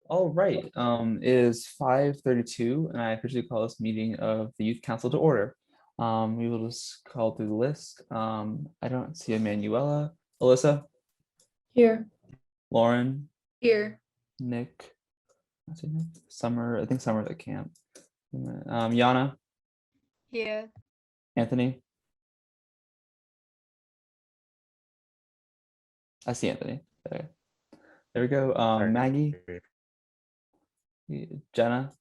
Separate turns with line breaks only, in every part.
All right, it is 5:32, and I officially call this meeting of the Youth Council to order. We will just call through the list. I don't see Emanuela. Alyssa,
Here.
Lauren,
Here.
Nick, what's her name? Summer, I think Summer's at camp. Yana,
Here.
Anthony. I see Anthony. There we go. Maggie, Jenna,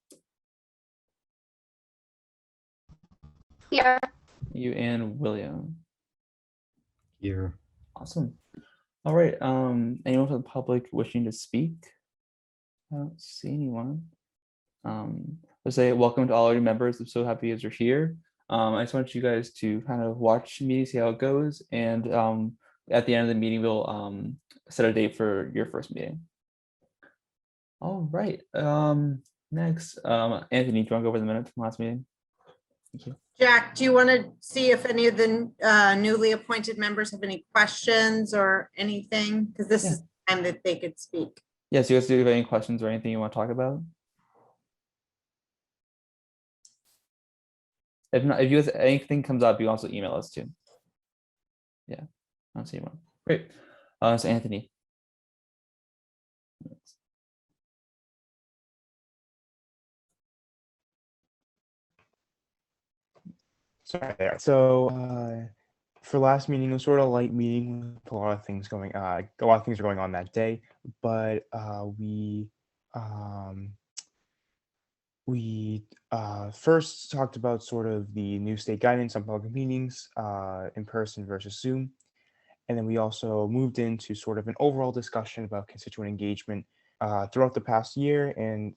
Here.
you and William.
Here.
Awesome. All right. Anyone from the public wishing to speak? I don't see anyone. Let's say welcome to all our new members. I'm so happy as you're here. I just want you guys to kind of watch the meeting, see how it goes, and at the end of the meeting, we'll set a date for your first meeting. All right. Next, Anthony, do you want to go over the minutes from last meeting? Thank you.
Jack, do you want to see if any of the newly appointed members have any questions or anything? Because this is the time that they could speak.
Yes, you guys do have any questions or anything you want to talk about? If not, if you guys anything comes up, you can also email us too. Yeah, I don't see one. Great. So Anthony.
Sorry there. So for last meeting, it was sort of a light meeting with a lot of things going. A lot of things are going on that day, but we first talked about sort of the new state guidance on public meetings, in person versus Zoom, and then we also moved into sort of an overall discussion about constituent engagement throughout the past year and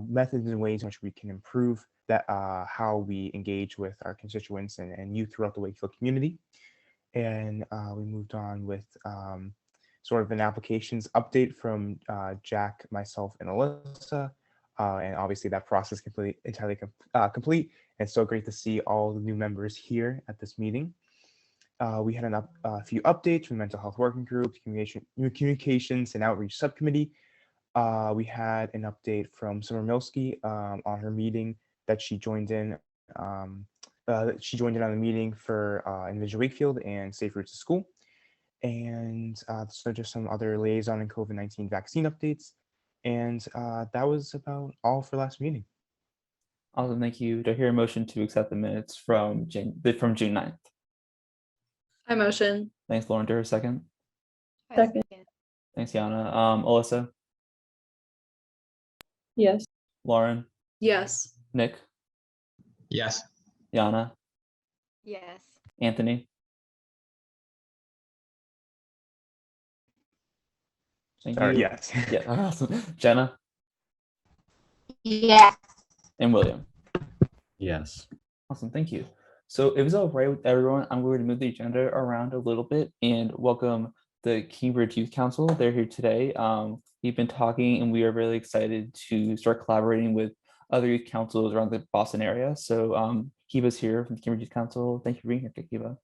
methods and ways in which we can improve that how we engage with our constituents and youth throughout the Wakefield community. And we moved on with sort of an applications update from Jack, myself, and Alyssa. And obviously that process entirely complete. And it's so great to see all the new members here at this meeting. We had a few updates from the mental health working group, communications and outreach subcommittee. We had an update from Summer Milski on her meeting that she joined in. She joined in on the meeting for Individual Wakefield and Safe Routes to School. And so just some other liaison and COVID-19 vaccine updates. And that was about all for last meeting.
Awesome, thank you. Do I hear a motion to accept the minutes from June 9th?
I motion.
Thanks, Lauren. Do I hear a second?
Second.
Thanks, Yana. Alyssa,
Yes.
Lauren,
Yes.
Nick,
Yes.
Yana,
Yes.
Anthony. Thank
Sorry,
you.
yes.
Yeah, awesome. Jenna
Yes.
and William.
Yes.
Awesome, thank you. So if it's all right with everyone, I'm going to move the agenda around a little bit and welcome the Cambridge Youth Council. They're here today. We've been talking and we are really excited to start collaborating with other youth councils around the Boston area. So Kiva's here from the Cambridge Youth Council. Thank you for being here, Kiva.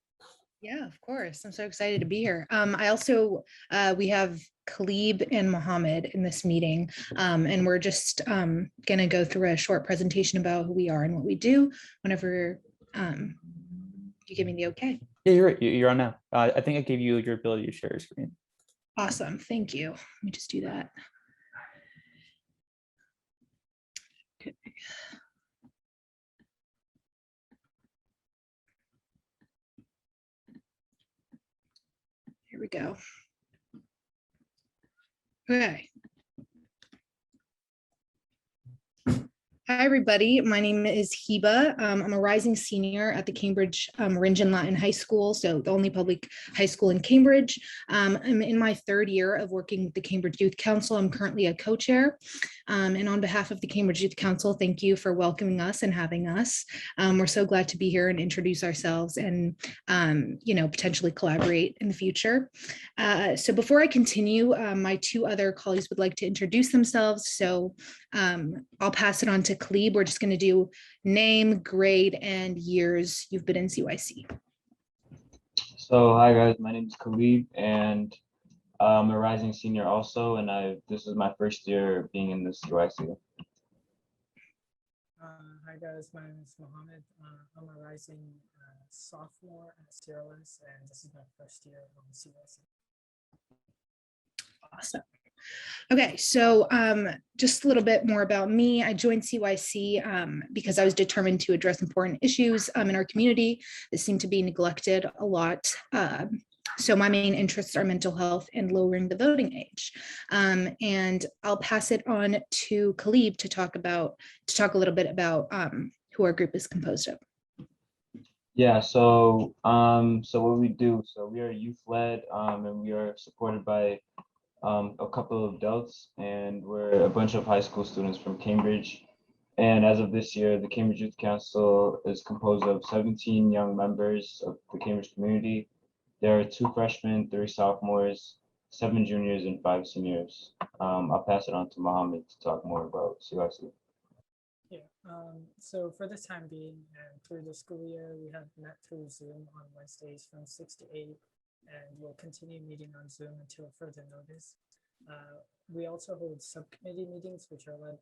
Yeah, of course. I'm so excited to be here. I also, we have Khalib and Mohammed in this meeting, and we're just going to go through a short presentation about who we are and what we do whenever you give me the okay.
Yeah, you're right. You're on now. I think I gave you your ability to share your screen.
Awesome. Thank you. Let me just do that. Okay. Here we go. Okay. Hi, everybody. My name is Hiba. I'm a rising senior at the Cambridge Ringen Latin High School, so the only public high school in Cambridge. I'm in my third year of working with the Cambridge Youth Council. I'm currently a co-chair. And on behalf of the Cambridge Youth Council, thank you for welcoming us and having us. We're so glad to be here and introduce ourselves and potentially collaborate in the future. So before I continue, my two other colleagues would like to introduce themselves. So I'll pass it on to Khalib. We're just going to do name, grade, and years you've been in CYC.
So hi guys, my name is Khalib, and
I'm a rising senior also, and this is my first year being in this CYC.
Hi guys, my name is Mohammed. I'm a rising sophomore at CRLS, and this is my first year on CYC.
Awesome. Okay, so just a little bit more about me. I joined CYC because I was determined to address important issues in our community that seem to be neglected a lot. So my main interests are mental health and lowering the voting age. And I'll pass it on to Khalib to talk a little bit about who our group is composed of.
Yeah, so what we do, so we are youth led, and we are supported by a couple of adults, and we're a bunch of high school students from Cambridge. And as of this year, the Cambridge Youth Council is composed of 17 young members of the Cambridge community. There are 2 freshmen, 3 sophomores, 7 juniors, and 5 seniors. I'll pass it on to Mohammed to talk more about CYC.
Yeah, so for the time being and through the school year, we have met through Zoom on Wednesdays from 6 to 8, and we'll continue meeting on Zoom until further notice. We also hold subcommittee meetings, which are led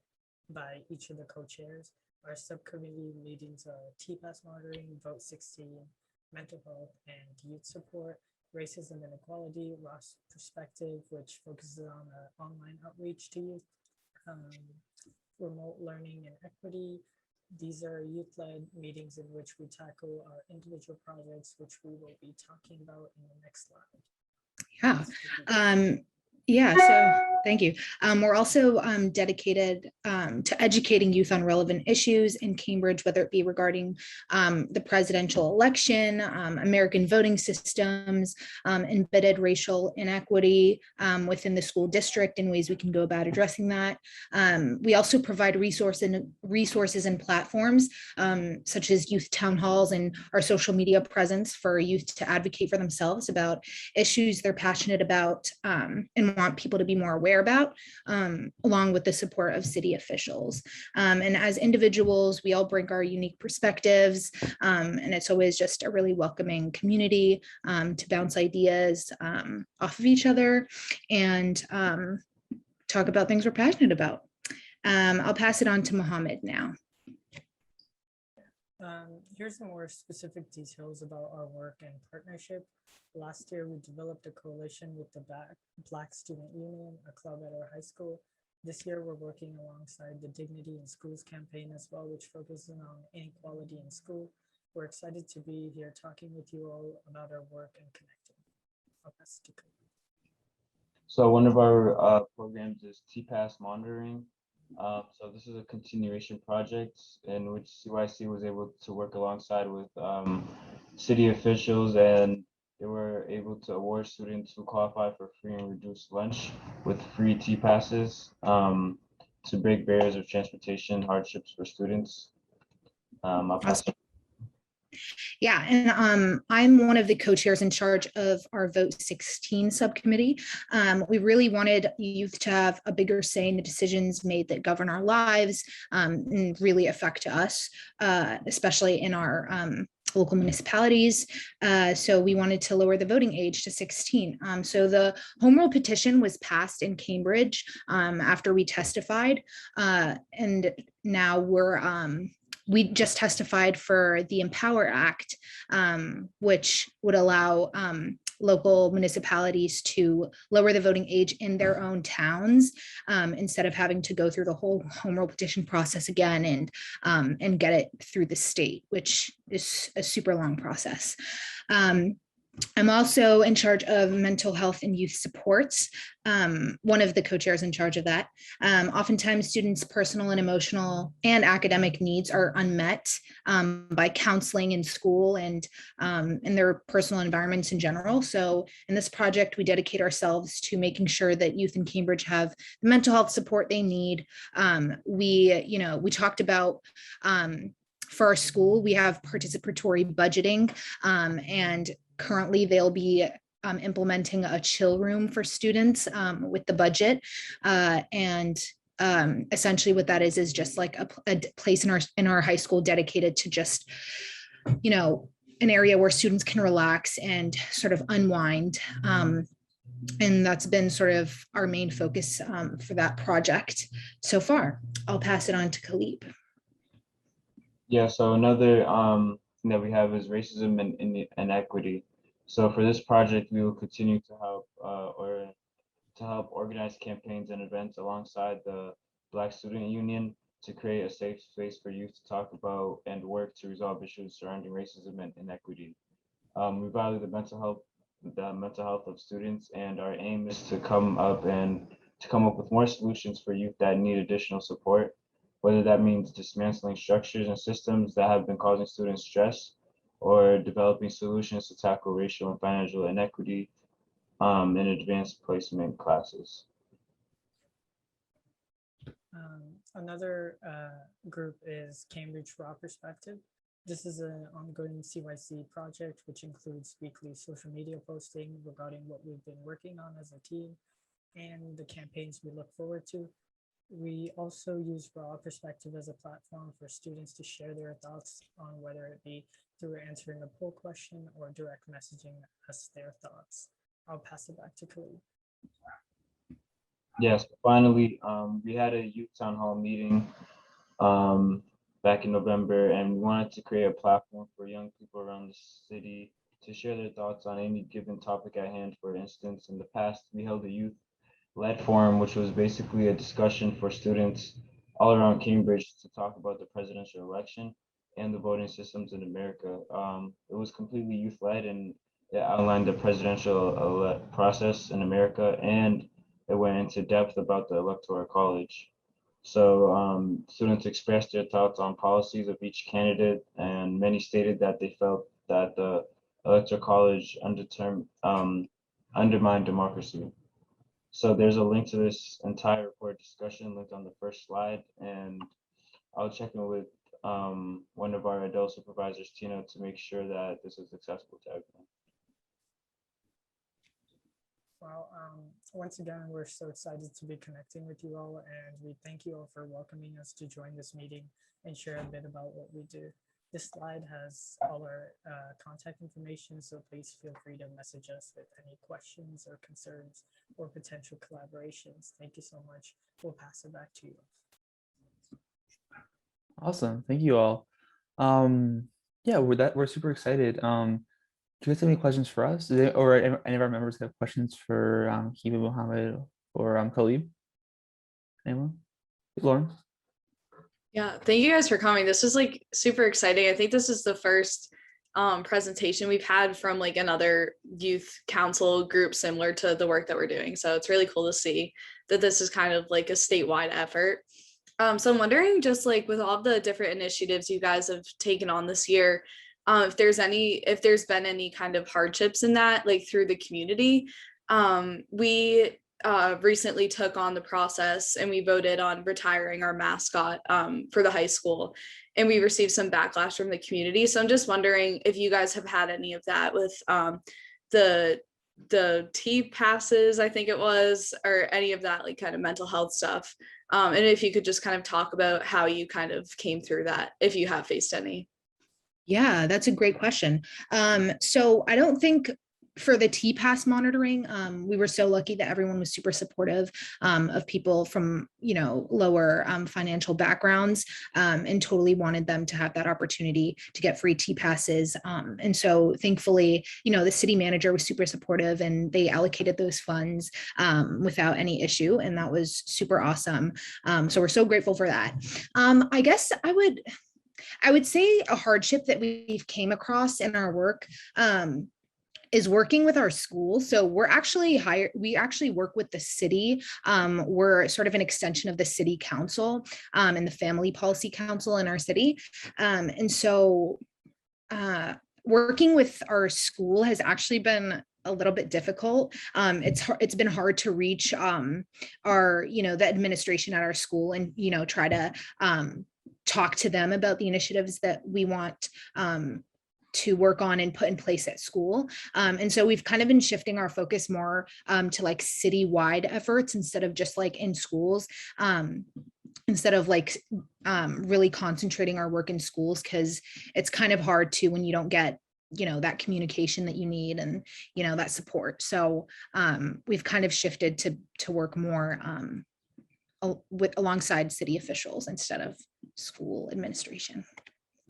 by each of the co-chairs. Our subcommittee meetings are TPAS monitoring, Vote 16, mental health and youth support, racism and equality, Ross perspective, which focuses on online outreach to youth, remote learning and equity. These are youth-led meetings in which we tackle our individual projects, which we will be talking about in the next slide.
Yeah, so thank you. We're also dedicated to educating youth on relevant issues in Cambridge, whether it be regarding the presidential election, American voting systems, embedded racial inequity within the school district, and ways we can go about addressing that. We also provide resources and platforms such as youth town halls and our social media presence for youth to advocate for themselves about issues they're passionate about and want people to be more aware about, along with the support of city officials. And as individuals, we all bring our unique perspectives, and it's always just a really welcoming community to bounce ideas off of each other and talk about things we're passionate about. I'll pass it on to Mohammed now.
Here's some more specific details about our work and partnership. Last year, we developed a coalition with the Black Student Union, a club at our high school. This year, we're working alongside the Dignity in Schools campaign as well, which focuses on inequality in school. We're excited to be here talking with you all about our work and connecting. I'll pass it to Khalid.
So one of our programs is TPAS monitoring. So this is a continuation project in which CYC was able to work alongside with city officials, and they were able to award students who qualify for free and reduced lunch with free TPASs to break barriers of transportation hardships for students. I'll pass it.
Yeah, and I'm one of the co-chairs in charge of our Vote 16 subcommittee. We really wanted youth to have a bigger say in the decisions made that govern our lives and really affect us, especially in our local municipalities. So we wanted to lower the voting age to 16. So the home rule petition was passed in Cambridge after we testified, and now we just testified for the Empower Act, which would allow local municipalities to lower the voting age in their own towns instead of having to go through the whole home rule petition process again and get it through the state, which is a super long process. I'm also in charge of mental health and youth supports, one of the co-chairs in charge of that. Oftentimes students' personal and emotional and academic needs are unmet by counseling in school and in their personal environments in general. So in this project, we dedicate ourselves to making sure that youth in Cambridge have the mental health support they need. We talked about for our school, we have participatory budgeting, and currently they'll be implementing a chill room for students with the budget. Essentially what that is just like a place in our high school dedicated to just, an area where students can relax and sort of unwind. And that's been sort of our main focus for that project so far. I'll pass it on to Khalib.
Yeah, so another thing that we have is racism and inequity. So for this project, we will continue to help organize campaigns and events alongside the Black Student Union to create a safe space for youth to talk about and work to resolve issues surrounding racism and inequity. We value the mental health of students, and our aim is to come up with more solutions for youth that need additional support, whether that means dismantling structures and systems that have been causing students stress, or developing solutions to tackle racial and financial inequity in advanced placement classes.
Another group is Cambridge Raw Perspective. This is an ongoing CYC project, which includes weekly social media posting regarding what we've been working on as a team and the campaigns we look forward to. We also use Raw Perspective as a platform for students to share their thoughts on whether it be through answering a poll question or direct messaging us their thoughts. I'll pass it back to Khalid.
Yes, finally, we had a youth town hall meeting back in November, and we wanted to create a platform for young people around the city to share their thoughts on any given topic at hand. For instance, in the past, we held a youth-led forum, which was basically a discussion for students all around Cambridge to talk about the presidential election and the voting systems in America. It was completely youth-led, and it outlined the presidential process in America, and it went into depth about the Electoral College. So students expressed their thoughts on policies of each candidate, and many stated that they felt that the Electoral College undermined democracy. So there's a link to this entire report discussion linked on the first slide, and I'll check in with one of our adult supervisors, Tina, to make sure that this is accessible to everyone.
Well, once again, we're so excited to be connecting with you all, and we thank you all for welcoming us to join this meeting and share a bit about what we do. This slide has all our contact information, so please feel free to message us with any questions or concerns or potential collaborations. Thank you so much. We'll pass it back to you.
Awesome. Thank you all. Yeah, we're super excited. Do you guys have any questions for us? Or any of our members have questions for Hiba, Mohammed, or Khalib? Anyone? Lauren?
Yeah, thank you guys for coming. This was like super exciting. I think this is the first presentation we've had from like another youth council group similar to the work that we're doing. So it's really cool to see that this is kind of like a statewide effort. So I'm wondering, just like with all the different initiatives you guys have taken on this year, if there's been any kind of hardships in that, like through the community. We recently took on the process and we voted on retiring our mascot for the high school, and we received some backlash from the community. So I'm just wondering if you guys have had any of that with the T passes, I think it was, or any of that like kind of mental health stuff. And if you could just kind of talk about how you kind of came through that, if you have faced any.
Yeah, that's a great question. So I don't think for the T-Pass monitoring, we were so lucky that everyone was super supportive of people from, lower financial backgrounds, and totally wanted them to have that opportunity to get free T-Passes. And so thankfully, the city manager was super supportive and they allocated those funds without any issue. And that was super awesome. So we're so grateful for that. I guess I would say a hardship that we've came across in our work is working with our school. So we actually work with the city. We're sort of an extension of the city council and the family policy council in our city. And so working with our school has actually been a little bit difficult. It's been hard to reach our, the administration at our school and, try to talk to them about the initiatives that we want to work on and put in place at school. And so we've kind of been shifting our focus more to like citywide efforts instead of just like in schools, instead of like really concentrating our work in schools, because it's kind of hard to when you don't get that communication that you need and, that support. So we've kind of shifted to work more alongside city officials instead of school administration.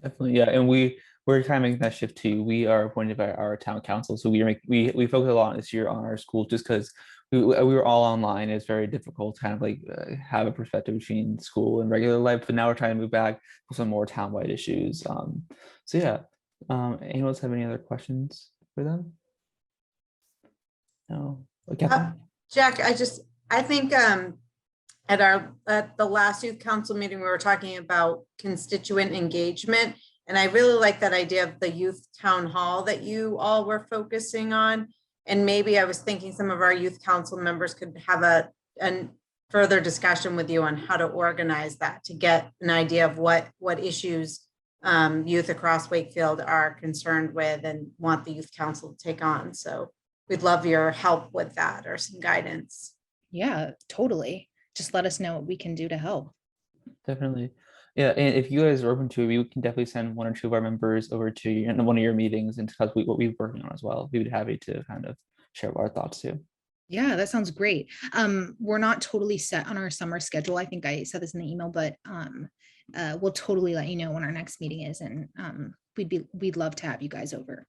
Definitely, yeah, and we're kind of making that shift too. We are appointed by our town council, so we focus a lot this year on our school just because we were all online. It's very difficult to kind of like have a perspective between school and regular life. But now we're trying to move back to some more town-wide issues. So yeah, anyone else have any other questions for them? No, Catherine?
Jack, I think at the last youth council meeting, we were talking about constituent engagement. And I really like that idea of the youth town hall that you all were focusing on. And maybe I was thinking some of our youth council members could have a further discussion with you on how to organize that to get an idea of what issues youth across Wakefield are concerned with and want the youth council to take on. So we'd love your help with that or some guidance.
Yeah, totally. Just let us know what we can do to help.
Definitely. Yeah, and if you guys are open to it, we can definitely send one or two of our members over to one of your meetings and discuss what we're working on as well. We would be happy to kind of share our thoughts too.
Yeah, that sounds great. We're not totally set on our summer schedule. I think I said this in the email, but we'll totally let you know when our next meeting is, and we'd love to have you guys over.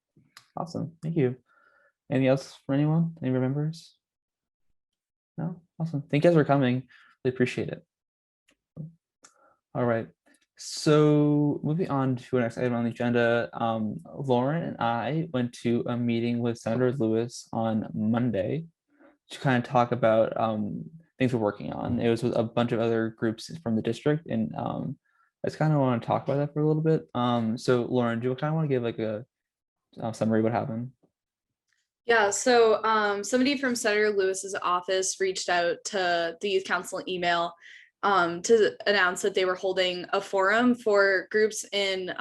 Awesome, thank you. Anything else for anyone? Any members? No, awesome. Thank you guys for coming. Really appreciate it. All right. So moving on to our next item on the agenda, Lauren and I went to a meeting with Senator Lewis on Monday to kind of talk about things we're working on. It was with a bunch of other groups from the district, and I just kind of want to talk about that for a little bit. So Lauren, do you kind of want to give like a summary of what happened?
Yeah, so somebody from Senator Lewis's office reached out to the youth council email to announce that they were holding a forum for groups in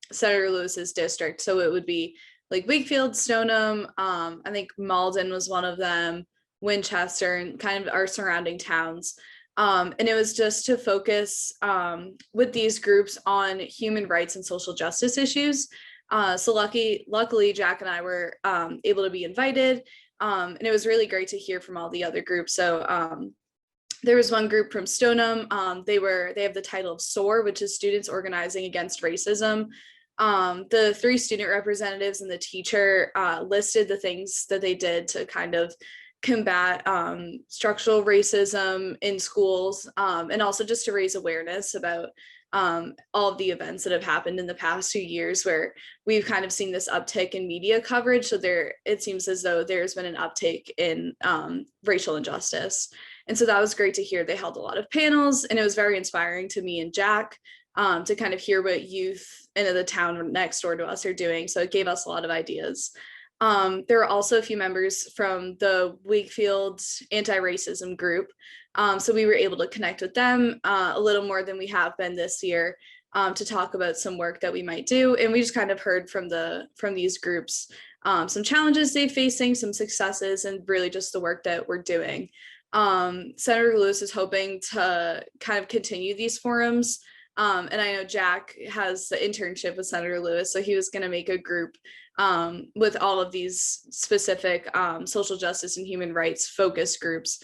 Senator Lewis's district. So it would be like Wakefield, Stoneham, I think Malden was one of them, Winchester, and kind of our surrounding towns. And it was just to focus with these groups on human rights and social justice issues. So luckily, Jack and I were able to be invited, and it was really great to hear from all the other groups. So there was one group from Stoneham. They have the title of SOAR, which is Students Organizing Against Racism. The 3 student representatives and the teacher listed the things that they did to kind of combat structural racism in schools, and also just to raise awareness about all of the events that have happened in the past few years where we've kind of seen this uptick in media coverage. So it seems as though there's been an uptake in racial injustice. And so that was great to hear. They held a lot of panels, and it was very inspiring to me and Jack to kind of hear what youth in the town next door to us are doing. So it gave us a lot of ideas. There are also a few members from the Wakefield anti-racism group. So we were able to connect with them a little more than we have been this year to talk about some work that we might do. And we just kind of heard from these groups some challenges they're facing, some successes, and really just the work that we're doing. Senator Lewis is hoping to kind of continue these forums. And I know Jack has the internship with Senator Lewis, so he was going to make a group with all of these specific social justice and human rights focus groups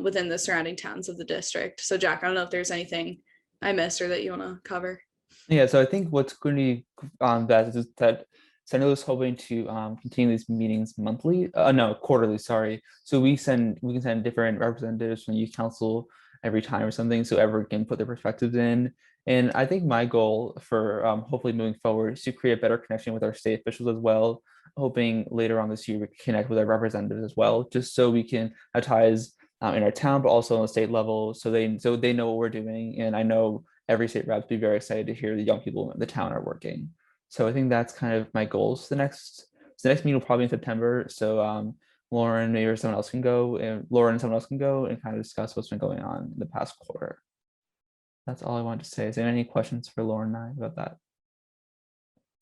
within the surrounding towns of the district. So Jack, I don't know if there's anything I missed or that you want to cover.
Yeah, so I think what's going to be on that is that Senator Lewis hoping to continue these meetings quarterly, sorry. So we can send different representatives from the youth council every time or something, so everyone can put their perspectives in. And I think my goal for hopefully moving forward is to create a better connection with our state officials as well, hoping later on this year we can connect with our representatives as well, just so we can have ties in our town, but also on the state level, so they know what we're doing. And I know every state rep would be very excited to hear the young people in the town are working. So I think that's kind of my goals. The next meeting will probably be in September. So Lauren, maybe someone else can go, and Lauren and someone else can go and kind of discuss what's been going on in the past quarter. That's all I wanted to say. Is there any questions for Lauren and I about that?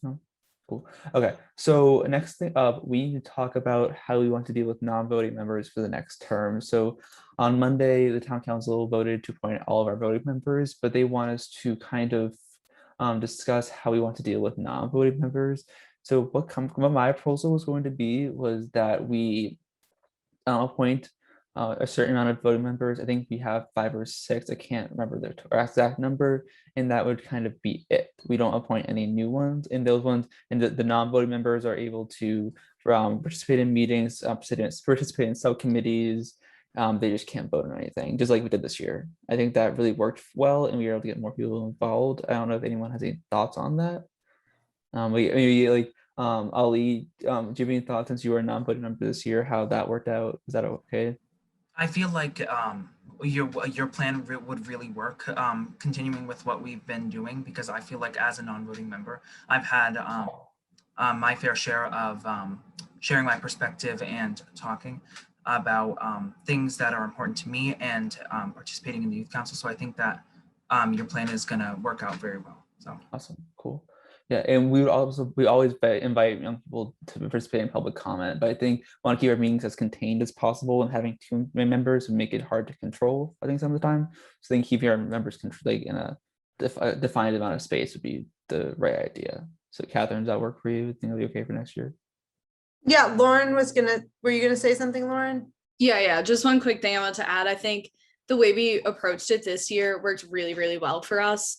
No? Cool. Okay, so next thing up, we need to talk about how we want to deal with non-voting members for the next term. So on Monday, the town council voted to appoint all of our voting members, but they want us to kind of discuss how we want to deal with non-voting members. So what my proposal was going to be was that we appoint a certain amount of voting members. I think we have 5 or 6. I can't remember the exact number, and that would kind of be it. We don't appoint any new ones, and those ones, and the non-voting members are able to participate in meetings, participate in subcommittees. They just can't vote on anything, just like we did this year. I think that really worked well, and we were able to get more people involved. I don't know if anyone has any thoughts on that. Maybe like Ali, do you have any thoughts, since you were a non-voting member this year, how that worked out? Is that okay?
I feel like your plan would really work, continuing with what we've been doing, because I feel like as a non-voting member, I've had my fair share of sharing my perspective and talking about things that are important to me, and participating in the youth council. So I think that your plan is going to work out very well. So
Awesome, cool. Yeah, and we always invite young people to participate in public comment, but I think we want to keep our meetings as contained as possible, and having too many members would make it hard to control, I think, some of the time. So I think keeping our members like in a defined amount of space would be the right idea. So Catherine, does that work for you? Think it'll be okay for next year?
Yeah, Lauren were you gonna say something, Lauren?
Yeah. Just one quick thing I want to add. I think the way we approached it this year worked really, really well for us.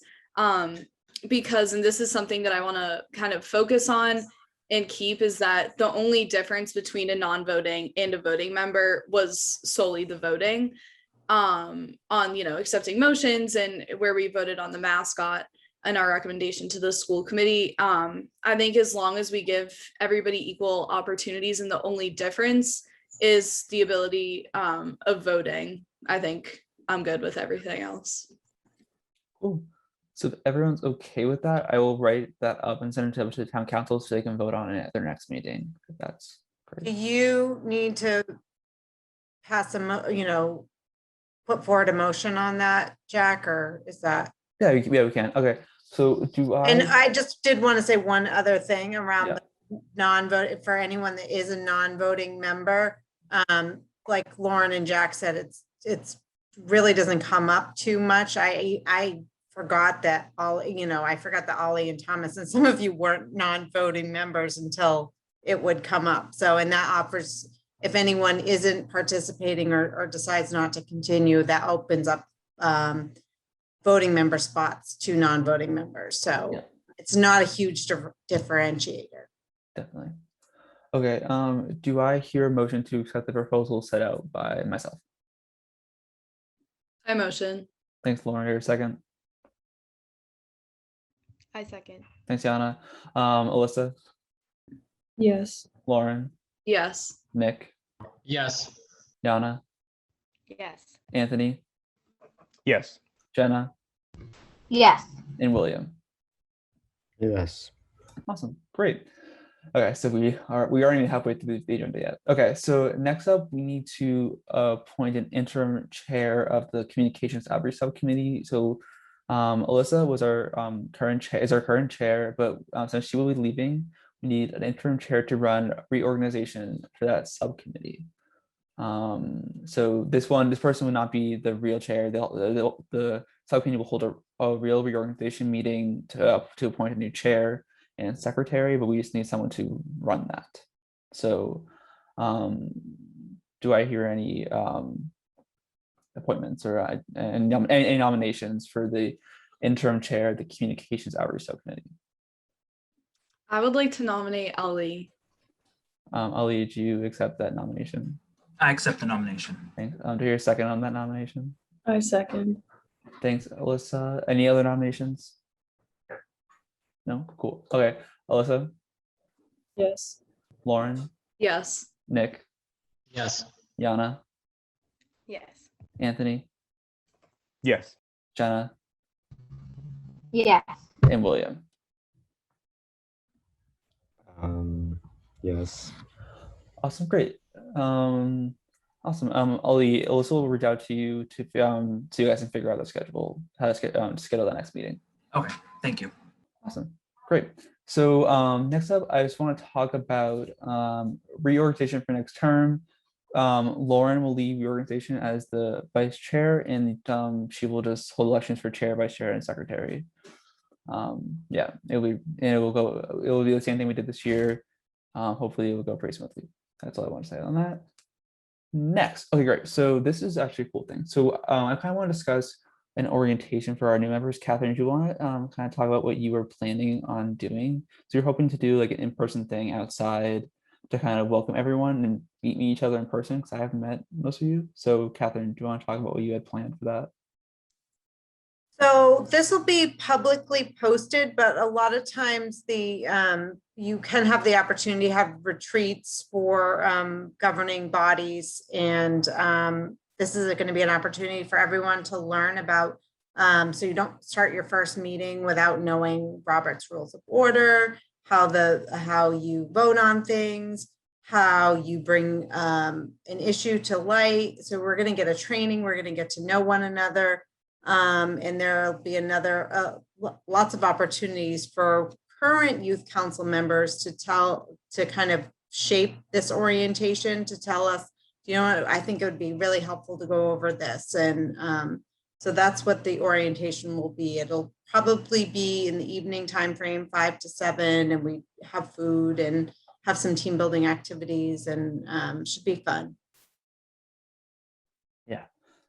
Because, and this is something that I want to kind of focus on and keep, is that the only difference between a non-voting and a voting member was solely the voting on, accepting motions, and where we voted on the mascot and our recommendation to the school committee. I think as long as we give everybody equal opportunities, and the only difference is the ability of voting, I think I'm good with everything else.
Cool. So if everyone's okay with that, I will write that up and send it to the town council so they can vote on it at their next meeting. That's
Do
great.
you need to pass put forward a motion on that, Jack, or is that?
Yeah, we can. Okay. So do
And
I?
I just did want to say one other thing around
Yeah.
the non-vote, for anyone that is a non-voting member. Like Lauren and Jack said, it's really doesn't come up too much. I forgot that I forgot that Ollie and Thomas and some of you weren't non-voting members until it would come up. So, and that offers, if anyone isn't participating or decides not to continue, that opens up voting member spots to non-voting members. So
Yeah.
it's not a huge differentiator.
Definitely. Okay. Do I hear a motion to accept the proposal set out by myself?
I motion.
Thanks, Lauren. Here, a second.
I second.
Thanks, Yana. Alyssa,
Yes.
Lauren,
Yes.
Nick,
Yes.
Yana,
Yes.
Anthony,
Yes.
Jenna,
Yes.
and William.
Yes.
Awesome, great. Okay, so we aren't even halfway through the agenda yet. Okay, so next up, we need to appoint an interim chair of the Communications Outreach Subcommittee. So Alyssa was our current chair, but since she will be leaving, we need an interim chair to run reorganization for that subcommittee. So this person will not be the real chair. The subcommittee will hold a real reorganization meeting to appoint a new chair and secretary, but we just need someone to run that. So do I hear any appointments or any nominations for the interim chair of the Communications Outreach Subcommittee?
I would like to nominate Ali.
Ali, do you accept that nomination?
I accept the nomination.
Thanks. Do you hear a second on that nomination?
I second.
Thanks, Alyssa. Any other nominations? No? Cool. Okay. Alyssa,
Yes.
Lauren,
Yes.
Nick,
Yes.
Yana,
Yes.
Anthony,
Yes.
Jenna,
Yes.
and William.
Yes.
Awesome, great. Awesome. Ali, Alyssa will reach out to you so you guys can figure out the schedule, how to schedule the next meeting.
Okay, thank you.
Awesome, great. So next up, I just want to talk about reorganization for next term. Lauren will leave reorganization as the vice chair, and she will just hold elections for chair, vice chair, and secretary. Yeah, it will be the same thing we did this year. Hopefully it will go pretty smoothly. That's all I want to say on that. Next, okay, great. So this is actually a cool thing. So I kind of want to discuss an orientation for our new members. Catherine, do you want to kind of talk about what you were planning on doing? So you're hoping to do like an in-person thing outside to kind of welcome everyone and meet each other in person, because I haven't met most of you. So Catherine, do you want to talk about what you had planned for that?
So this will be publicly posted, but a lot of times you can have the opportunity to have retreats for governing bodies. And this is going to be an opportunity for everyone to learn about. So you don't start your first meeting without knowing Robert's Rules of Order, how you vote on things, how you bring an issue to light. So we're going to get a training. We're going to get to know one another. And there'll be lots of opportunities for current youth council members to kind of shape this orientation, to tell us, you know what, I think it would be really helpful to go over this. And so that's what the orientation will be. It'll probably be in the evening time frame, 5 to 7, and we have food and have some team building activities, and should be fun.
Yeah,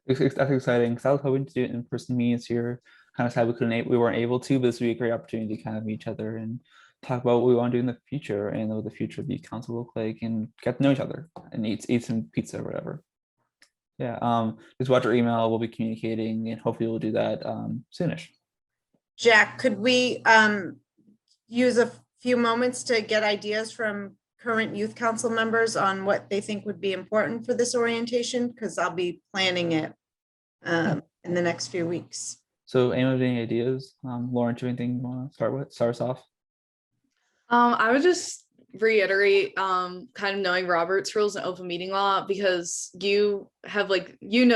that's exciting, because I was hoping to do it in person meetings here. Kind of sad we weren't able to, but this would be a great opportunity to kind of meet each other and talk about what we want to do in the future and what the future of the council look like, and get to know each other and eat some pizza or whatever. Yeah, just watch our email. We'll be communicating, and hopefully we'll do that soonish.
Jack, could we use a few moments to get ideas from current youth council members on what they think would be important for this orientation? Because I'll be planning it in the next few weeks.
So anyone have any ideas? Lauren, do you have anything you want to start us off?
I would just reiterate kind of knowing Robert's rules and open meeting law, because you have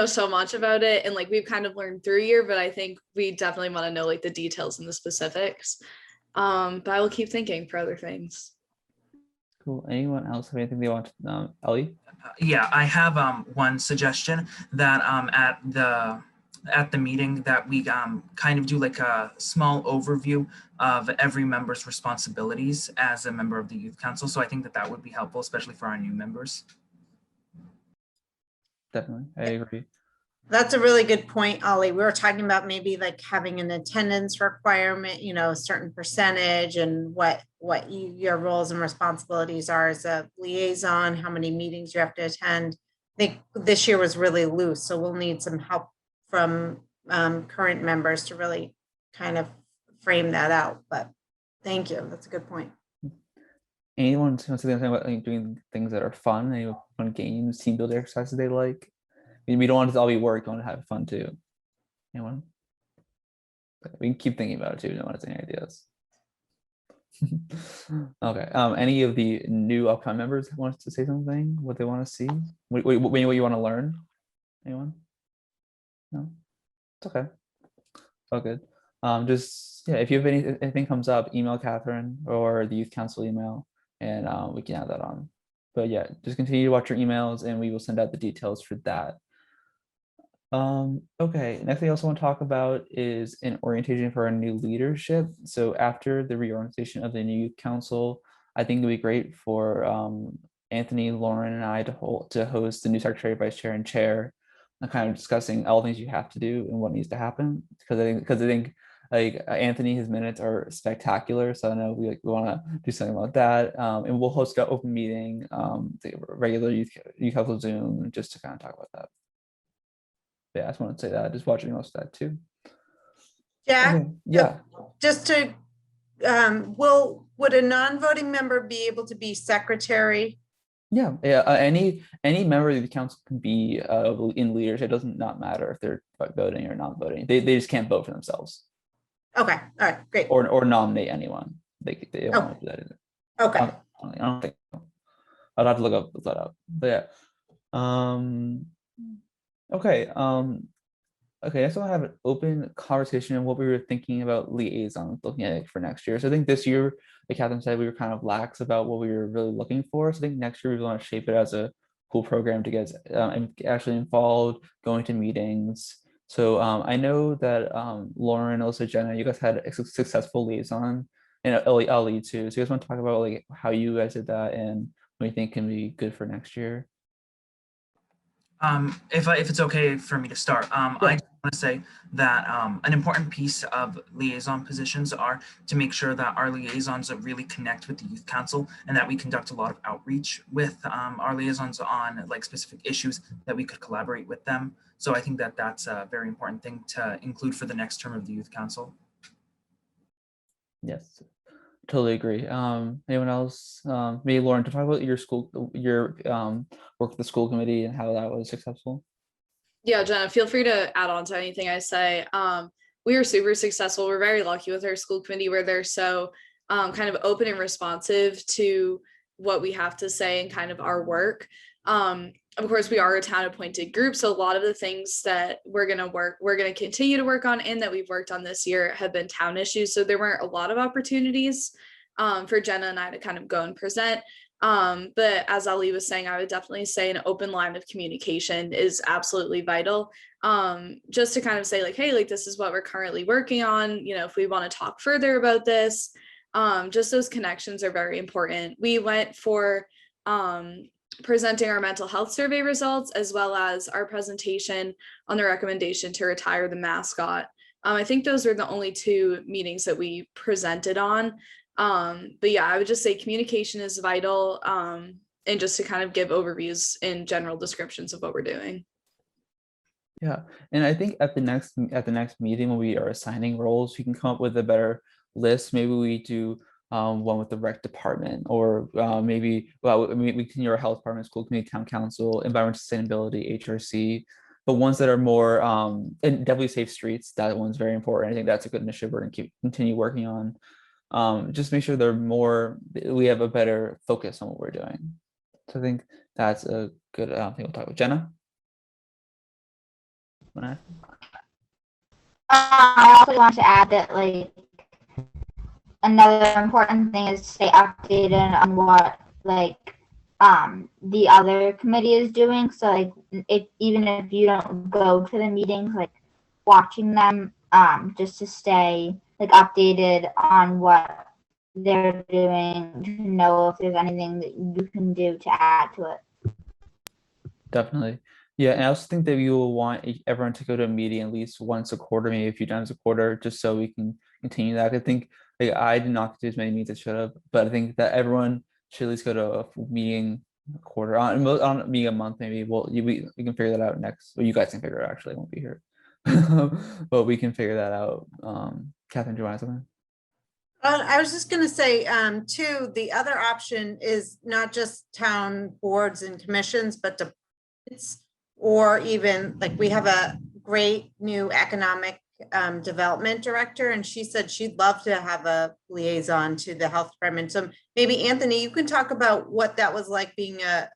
so much about it, and we've kind of learned through a year, but I think we definitely want to know the details and the specifics. But I will keep thinking for other things.
Cool. Anyone else have anything they want? Ellie?
Yeah, I have one suggestion that at the meeting that we kind of do a small overview of every member's responsibilities as a member of the youth council. So I think that would be helpful, especially for our new members.
Definitely, I agree.
That's a really good point, Ollie. We were talking about maybe having an attendance requirement, a certain percentage, and what your roles and responsibilities are as a liaison, how many meetings you have to attend. I think this year was really loose, so we'll need some help from current members to really kind of frame that out. But thank you. That's a good point.
Anyone wants to say anything about doing things that are fun? Any fun games, team building exercises they like? We don't want it to all be work. We want to have fun too. Anyone? We can keep thinking about it too. We don't want to say any ideas. Okay. Any of the new upcoming members wants to say something? What they want to see? What you want to learn? Anyone? No. It's okay. It's all good. Just if you have anything comes up, email Catherine or the youth council email, and we can add that on. But yeah, just continue to watch your emails, and we will send out the details for that. Okay, next thing I also want to talk about is an orientation for our new leadership. So after the reorganization of the new youth council, I think it'd be great for Anthony, Lauren, and I to host the new secretary, vice chair, and chair, and kind of discussing all the things you have to do and what needs to happen. Because I think Anthony, his minutes are spectacular. So I know we want to do something about that. And we'll host an open meeting, the regular youth council Zoom, just to kind of talk about that. Yeah, I just want to say that. Just watching most of that too.
Jack,
okay. Yeah.
Just to, would a non-voting member be able to be secretary?
Yeah. Any member of the council can be in leadership. It doesn't not matter if they're voting or not voting. They just can't vote for themselves.
Okay. All right. Great.
Or nominate anyone. They don't want to do that either.
Okay.
I don't think so. I'd have to look that up. But yeah. Okay. Okay, next I want to have an open conversation on what we were thinking about liaisons looking at it for next year. So I think this year, like Catherine said, we were kind of lax about what we were really looking for. So I think next year we want to shape it as a cool program to get actually involved, going to meetings, So I know that Lauren, also Jenna, you guys had a successful liaison, and Ellie too. So you guys want to talk about like how you guys did that and what you think can be good for next year?
If it's okay for me to start, I just want to say that an important piece of liaison positions are to make sure that our liaisons really connect with the youth council and that we conduct a lot of outreach with our liaisons on like specific issues that we could collaborate with them. So I think that that's a very important thing to include for the next term of the youth council.
Yes, totally agree. Anyone else? Maybe Lauren, to talk about your work with the school committee and how that was successful.
Yeah, Jenna, feel free to add on to anything I say. We are super successful. We're very lucky with our school committee where they're so kind of open and responsive to what we have to say and kind of our work. Of course, we are a town appointed group. So a lot of the things that we're going to continue to work on and that we've worked on this year have been town issues. So there weren't a lot of opportunities for Jenna and I to kind of go and present. But as Ali was saying, I would definitely say an open line of communication is absolutely vital. Just to kind of say like, hey, like this is what we're currently working on. You know, if we want to talk further about this, just those connections are very important. We went for presenting our mental health survey results as well as our presentation on the recommendation to retire the mascot. I think those were the only two meetings that we presented on. But yeah, I would just say communication is vital, and just to kind of give overviews and general descriptions of what we're doing.
Yeah, and I think at the next meeting when we are assigning roles, we can come up with a better list. Maybe we do one with the rec department, or maybe we can your health department, school committee, town council, environmental sustainability, HRC. But ones that are more and definitely safe streets. That one's very important. I think that's a good initiative we're gonna continue working on. Just make sure we have a better focus on what we're doing. So I think that's a good thing we'll talk about. Jenna?
I also want to add that like another important thing is to stay updated on what like the other committee is doing. So like even if you don't go to the meetings, like watching them just to stay like updated on what they're doing, to know if there's anything that you can do to add to it.
Definitely. Yeah, and I also think that we will want everyone to go to a meeting at least once a quarter, maybe a few times a quarter, just so we can continue that. I think like, I did not do as many meetings as I should have, but I think that everyone should at least go to a meeting a quarter on meeting a month, maybe. Well, we can figure that out next. Well, you guys can figure it out, actually. I won't be here. But we can figure that out. Catherine, do you want to say something?
I was just going to say, too, the other option is not just town boards and commissions, but departments, or even like we have a great new economic development director, and she said she'd love to have a liaison to the health department. So maybe Anthony, you can talk about what that was like being a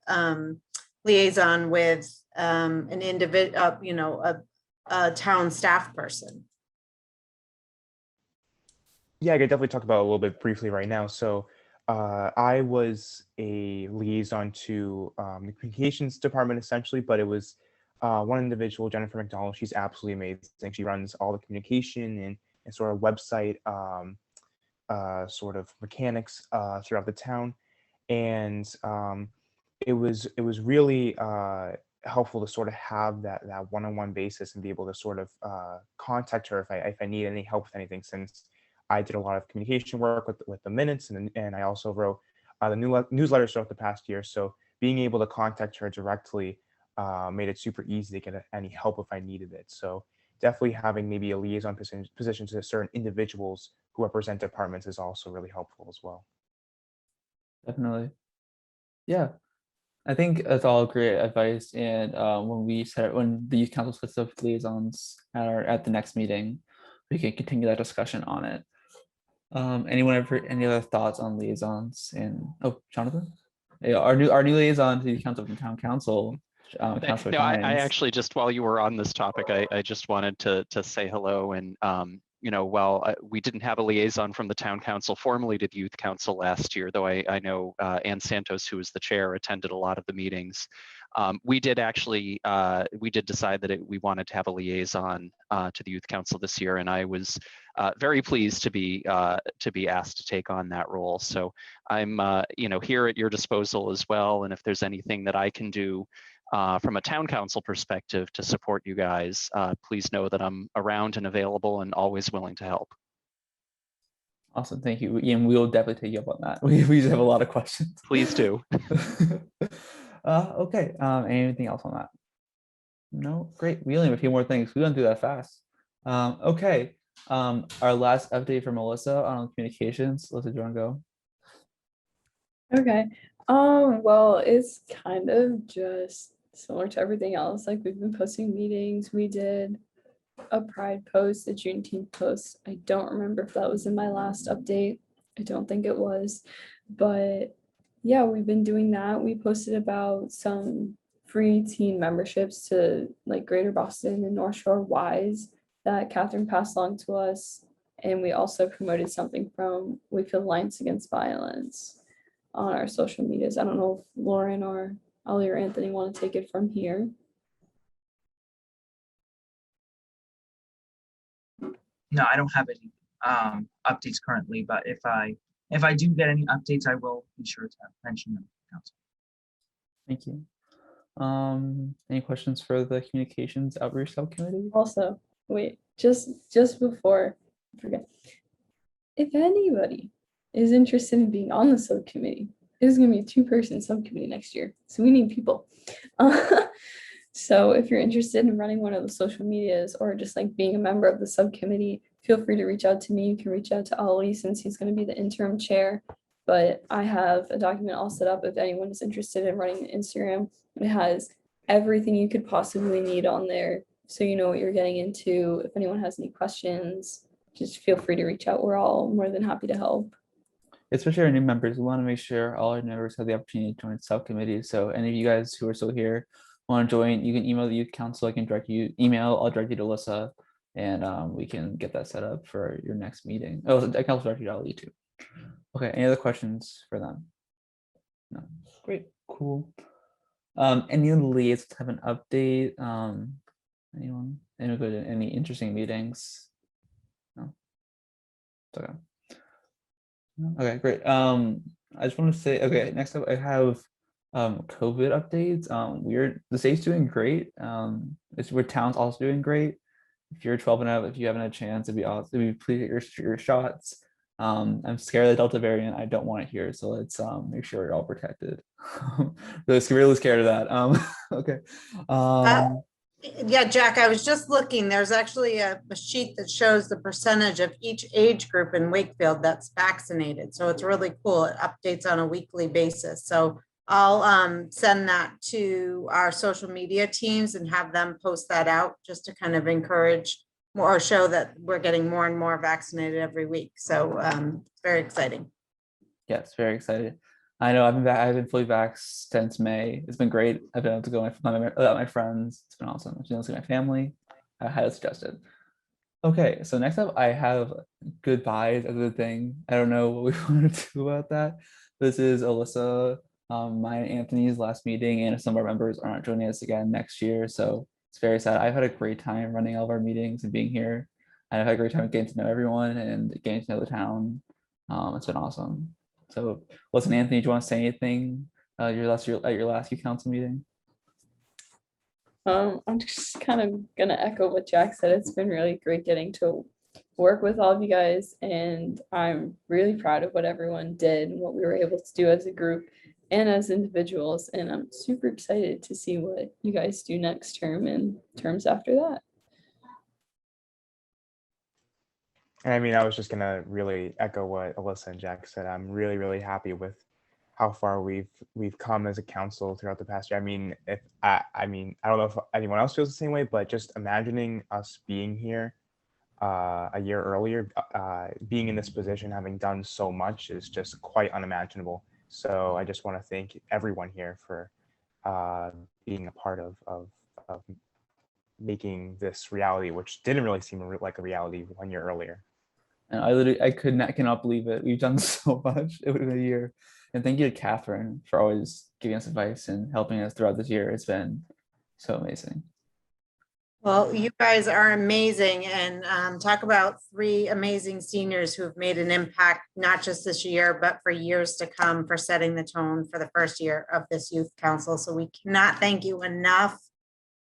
liaison with an individual, a town staff person.
Yeah, I could definitely talk about it a little bit briefly right now. So I was a liaison to the communications department essentially, but it was one individual, Jennifer McDonald. She's absolutely amazing. She runs all the communication and sort of website sort of mechanics throughout the town. And it was really helpful to sort of have that one-on-one basis and be able to sort of contact her if I need any help with anything, since I did a lot of communication work with the minutes, and I also wrote the newsletters throughout the past year. So being able to contact her directly made it super easy to get any help if I needed it. So definitely having maybe a liaison position to certain individuals who represent departments is also really helpful as well.
Definitely. Yeah, I think that's all great advice. And when the youth council sets up liaisons at the next meeting, we can continue that discussion on it. Anyone ever any other thoughts on liaisons? And Jonathan, yeah, our new liaison to the council from town council. Councilor
No, I
Dines.
actually just, while you were on this topic, I just wanted to say hello. And while we didn't have a liaison from the town council formally to the youth council last year, though I know Ann Santos, who was the chair, attended a lot of the meetings. We did actually, we did decide that we wanted to have a liaison to the youth council this year, and I was very pleased to be asked to take on that role. So I'm, here at your disposal as well. And if there's anything that I can do from a town council perspective to support you guys, please know that I'm around and available and always willing to help.
Awesome, thank you, Ian. We'll definitely take you up on that. We just have a lot of questions.
Please do.
Okay, anything else on that? No, great. We only have a few more things. We went through that fast. Okay, our last update from Melissa on communications. Melissa, do you want to go?
Okay. Well, it's kind of just similar to everything else. Like we've been posting meetings. We did a Pride post, a Juneteenth post. I don't remember if that was in my last update. I don't think it was, but yeah, we've been doing that. We posted about some free teen memberships to like Greater Boston and North Shore Wise that Catherine passed along to us. And we also promoted something from Wakefield Alliance Against Violence on our social medias. I don't know if Lauren or Ollie or Anthony want to take it from here.
No, I don't have any updates currently, but if I do get any updates, I will be sure to mention them to the council.
Thank you. Any questions for the communications outreach subcommittee?
Also, wait, just before I forget, if anybody is interested in being on the subcommittee, it's going to be a 2-person subcommittee next year, so we need people. So if you're interested in running one of the social medias or just like being a member of the subcommittee, feel free to reach out to me. You can reach out to Ollie since he's going to be the interim chair. But I have a document all set up if anyone is interested in running an Instagram. It has everything you could possibly need on there, so you know what you're getting into. If anyone has any questions, just feel free to reach out. We're all more than happy to help.
Especially our new members, we want to make sure all our members have the opportunity to join subcommittees. So any of you guys who are still here want to join, you can email the youth council. I can direct you I'll direct you to Alyssa, and we can get that set up for your next meeting. Oh, I can also direct you to Ali too. Okay, any other questions for them? No, great, cool. Any of the leads have an update? Anyone go to any interesting meetings? No, it's okay. Okay, great. I just want to say, okay, next up I have COVID updates. The state's doing great. It's where town's also doing great. If you're 12 and up, if you haven't had a chance, it'd be awesome. Please get your shots. I'm scared of the Delta variant. I don't want it here, so let's make sure you're all protected. Really scared of that. Okay.
Yeah, Jack, I was just looking. There's actually a sheet that shows the percentage of each age group in Wakefield that's vaccinated. So it's really cool. It updates on a weekly basis. So I'll send that to our social media teams and have them post that out just to kind of encourage more, or show that we're getting more and more vaccinated every week. So it's very exciting.
Yes, very excited. I know I've been fully vaxxed since May. It's been great. I've been able to go without my friends. It's been awesome. I've been able to see my family. I highly suggest it. Okay, so next up I have goodbyes as a thing. I don't know what we want to do about that. This is Alyssa, mine and Anthony's last meeting, and some of our members are not joining us again next year. So it's very sad. I've had a great time running all of our meetings and being here. I've had a great time getting to know everyone and getting to know the town. It's been awesome. So listen, Anthony, do you want to say anything at your last youth council meeting?
I'm just kind of gonna echo what Jack said. It's been really great getting to work with all of you guys, and I'm really proud of what everyone did and what we were able to do as a group and as individuals. And I'm super excited to see what you guys do next term and terms after that.
And I mean, I was just gonna really echo what Alyssa and Jack said. I'm really, really happy with how far we've come as a council throughout the past year. I mean, I don't know if anyone else feels the same way, but just imagining us being here a year earlier, being in this position, having done so much is just quite unimaginable. So I just want to thank everyone here for being a part of making this reality, which didn't really seem like a reality 1 year earlier.
And I cannot believe it. We've done so much in a year. And thank you to Catherine for always giving us advice and helping us throughout this year. It's been so amazing.
Well, you guys are amazing, and talk about three amazing seniors who have made an impact, not just this year, but for years to come, for setting the tone for the first year of this youth council. So we cannot thank you enough,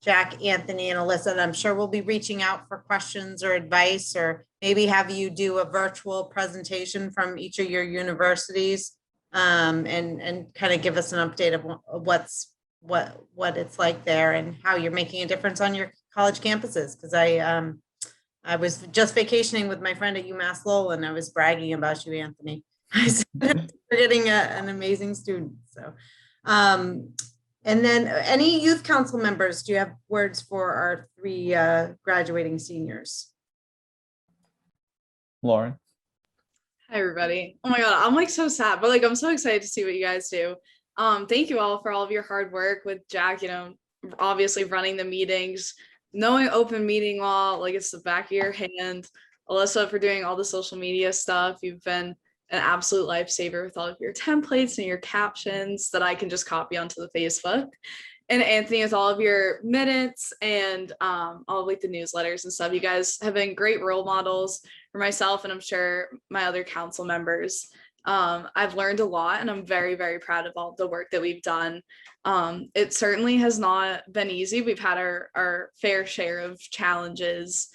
Jack, Anthony, and Alyssa. And I'm sure we'll be reaching out for questions or advice, or maybe have you do a virtual presentation from each of your universities, and kind of give us an update of what it's like there and how you're making a difference on your college campuses. Because I was just vacationing with my friend at UMass Lowell, and I was bragging about you, Anthony. I said, "You're getting an amazing student." So, and then any youth council members, do you have words for our three graduating seniors?
Lauren.
Hi, everybody. Oh my God, I'm like so sad, but like I'm so excited to see what you guys do. Thank you all for all of your hard work with Jack, obviously running the meetings, knowing open meeting law, like it's the back of your hand. Alyssa, for doing all the social media stuff. You've been an absolute lifesaver with all of your templates and your captions that I can just copy onto the Facebook. And Anthony, with all of your minutes and all of like the newsletters and stuff. You guys have been great role models for myself, and I'm sure my other council members. I've learned a lot, and I'm very, very proud of all the work that we've done. It certainly has not been easy. We've had our fair share of challenges.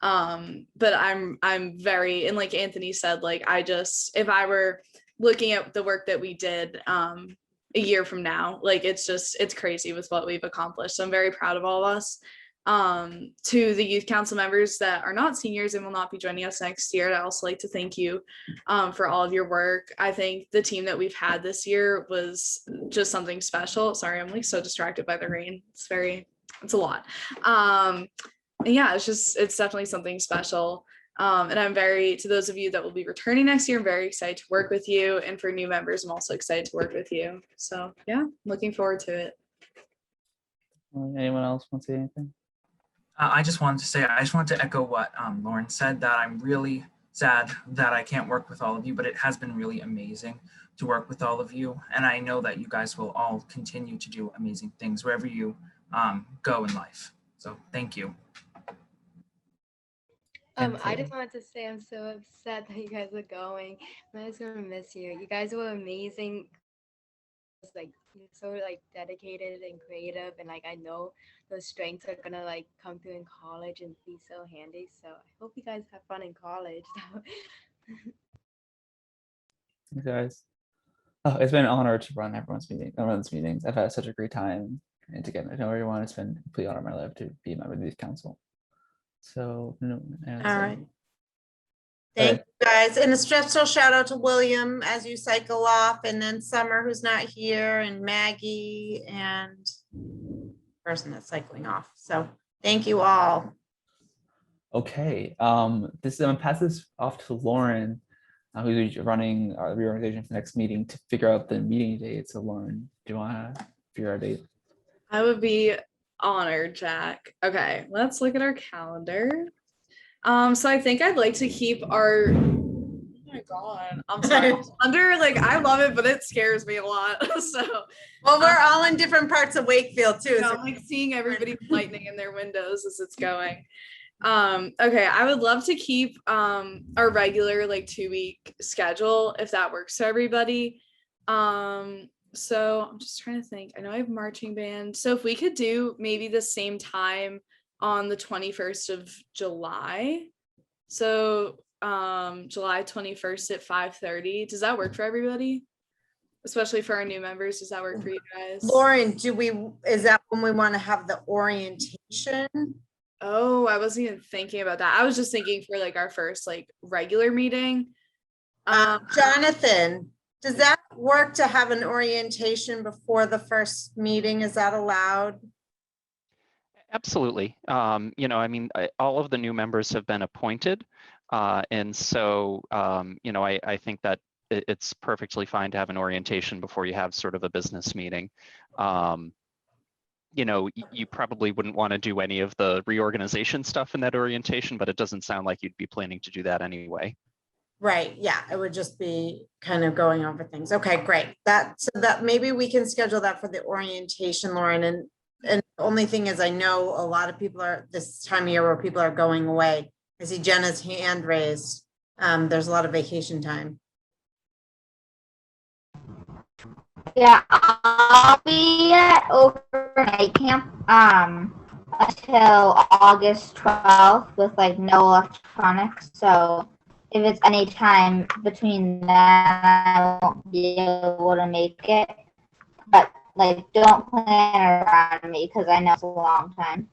But I'm very, and like Anthony said, like if I were looking at the work that we did a year from now, like it's crazy with what we've accomplished. So I'm very proud of all of us. To the youth council members that are not seniors and will not be joining us next year, I'd also like to thank you for all of your work. I think the team that we've had this year was just something special. Sorry, I'm like so distracted by the rain. It's a lot. And yeah, it's definitely something special. And I'm to those of you that will be returning next year, I'm very excited to work with you. And for new members, I'm also excited to work with you. So yeah, looking forward to it.
Anyone else want to say anything?
I just wanted to echo what Lauren said, that I'm really sad that I can't work with all of you, but it has been really amazing to work with all of you. And I know that you guys will all continue to do amazing things wherever you go in life. So thank you.
I just wanted to say I'm so upset that you guys are going. I'm just gonna miss you. You guys were amazing. Like you're so like dedicated and creative, and like I know those strengths are gonna like come through in college and be so handy. So I hope you guys have fun in college.
Thanks, guys. Oh, it's been an honor to run these meetings. I've had such a great time and to get to know everyone. It's been a complete honor in my life to be a member of the youth council. So,
All right. Thank you guys. And a special shout out to William as you cycle off, and then Summer, who's not here, and Maggie, and person that's cycling off. So thank you all.
Okay. I'm gonna pass this off to Lauren, who's running our reorganization for the next meeting, to figure out the meeting date. So Lauren, do you want to figure out a date?
I would be honored, Jack. Okay, let's look at our calendar. So I think I'd like to keep our, oh my God, I'm sorry. I love it, but it scares me a lot. So
well, we're all in different parts of Wakefield too.
So I'm like seeing everybody lightning in their windows as it's going. Okay, I would love to keep our regular like 2-week schedule if that works for everybody. So I'm just trying to think. I know I have marching band. So if we could do maybe the same time on the 21st of July. So July 21st at 5:30. Does that work for everybody? Especially for our new members. Does that work for you guys?
Lauren, is that when we want to have the orientation?
Oh, I wasn't even thinking about that. I was just thinking for like our first like regular meeting.
Jonathan, does that work to have an orientation before the first meeting? Is that allowed?
Absolutely. All of the new members have been appointed. And so, I think that it's perfectly fine to have an orientation before you have sort of a business meeting. You probably wouldn't want to do any of the reorganization stuff in that orientation, but it doesn't sound like you'd be planning to do that anyway.
Right, yeah, it would just be kind of going over things. Okay, great. So that maybe we can schedule that for the orientation, Lauren, and the only thing is I know a lot of people are this time of year where people are going away. I see Jenna's hand raised. There's a lot of vacation time.
Yeah, I'll be at overnight camp until August 12th with like no electronics. So if it's any time between then, I won't be able to make it. But like, don't plan around me because I know it's a long time.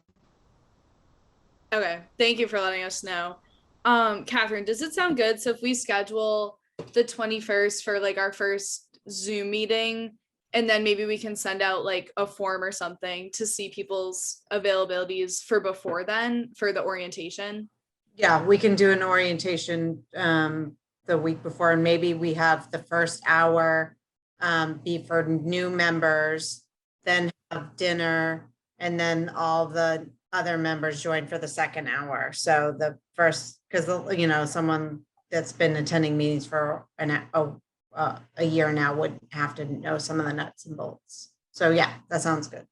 Okay, thank you for letting us know. Catherine, does it sound good? So if we schedule the 21st for like our first Zoom meeting, and then maybe we can send out like a form or something to see people's availabilities for before then for the orientation.
Yeah, we can do an orientation the week before, and maybe we have the first hour be for new members, then have dinner, and then all the other members join for the second hour. So the first, because someone that's been attending meetings for a year now would have to know some of the nuts and bolts. So yeah, that sounds good.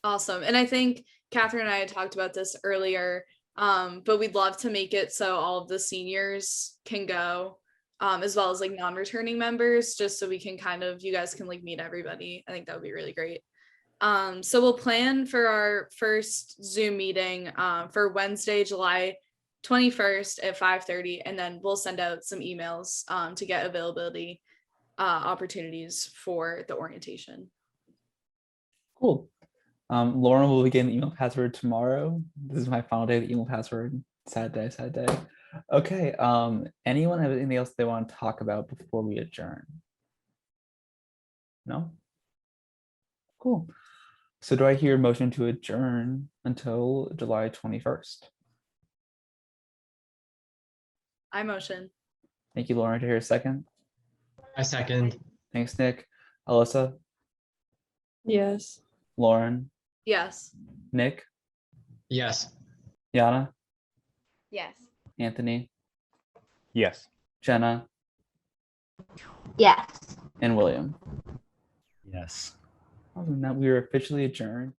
Awesome. And I think Catherine and I had talked about this earlier, but we'd love to make it so all of the seniors can go, as well as like non-returning members, just so we can you guys can like meet everybody. I think that would be really great. So we'll plan for our first Zoom meeting for Wednesday, July 21st at 5:30, and then we'll send out some emails to get availability opportunities for the orientation.
Cool. Lauren will begin the email password tomorrow. This is my final day of the email password. Sad day, sad day. Okay. Anyone have anything else they want to talk about before we adjourn? No? Cool. So do I hear a motion to adjourn until July 21st?
I motion.
Thank you, Lauren. To hear a second.
I second.
Thanks, Nick. Alyssa,
Yes.
Lauren,
Yes.
Nick,
Yes.
Yana,
Yes.
Anthony,
Yes.
Jenna,
Yes.
and William.
Yes.
Awesome. Now we are officially adjourned.